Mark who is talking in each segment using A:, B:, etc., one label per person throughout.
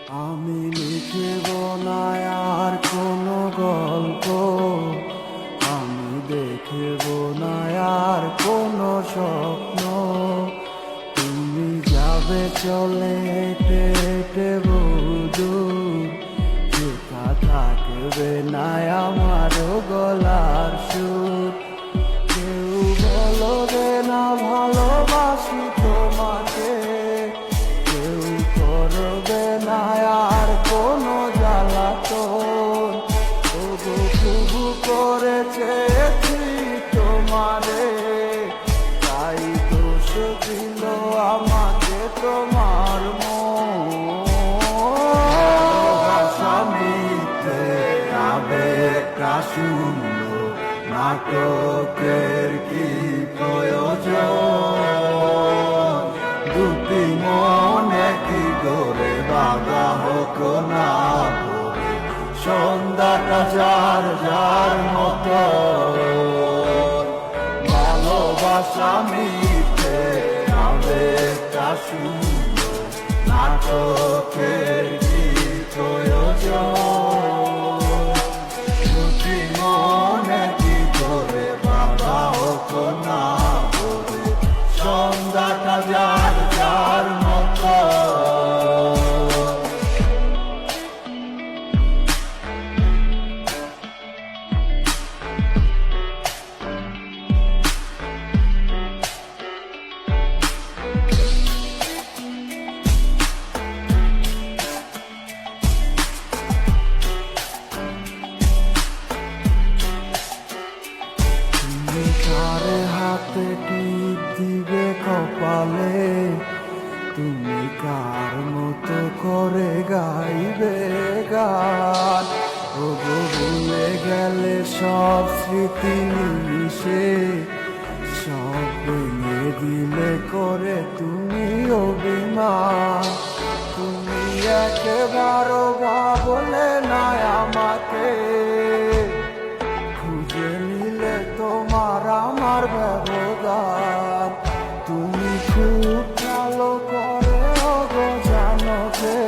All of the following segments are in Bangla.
A: আমি লিখব না আর কোনো গল্প, আমি দেখব না আর কোনো স্বপ্ন। তুমি যাবে চলে হেঁটে হেঁটে বহুদূর, লেখা থাকবে না আমার গলার সুর। কেউ বলবে না ভালোবাসি তোমাকে, কেউ করবে না আর কোনো জ্বালাতন। তবু তবু করে চেয়েছি তোমারে, তাই দোষ দিল আমাকে তোমার মনে। আবেগটা শূন্য নাটকের কি প্রয়োজন? দুটি মনে কি করে বাধা হোক না করে, সন্ধ্যাটা যার যার মতো। ভালোবাসা মিথ্যে আবেগটা শূন্য নাটকের কি প্রয়োজন? দুটি মনে কি করে বাধা হোক না করে, সন্ধ্যাটা যার যার মতো। কারে হাতে টিপ দিবে কপালে, তুমি কার মতো করে গাইবে গান। ও গো ভুলে গেলে সব স্মৃতি নিমিশে, সব ভেঙে দিলে করে তুমি অভিমান। তুমি একেবারও ভাবলে না আমাকে, খুঁজে নিলে তোমার আমার ব্যবধান। তুমি খুব ভালো করে গো জানো যে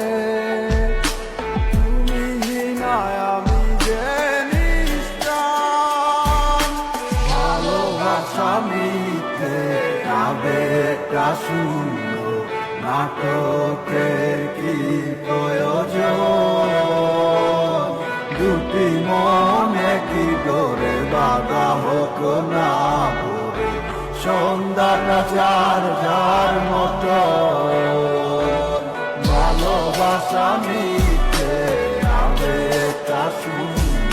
A: তুমি হিনায় আমি যে নিষ্প্রাণ। ভালোবাসা মিথ্যে আবেগটা শূন্য নাটকের কি প্রয়োজন? দুটি মনে কি করে বাধা হোক না করে, সন্ধ্যাটা যার যার মতো। ভালোবাসা মিথ্যে আবেগটা শূন্য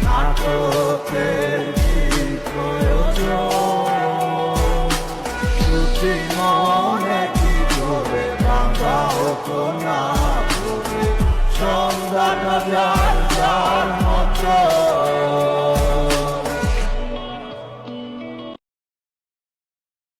A: নাটকের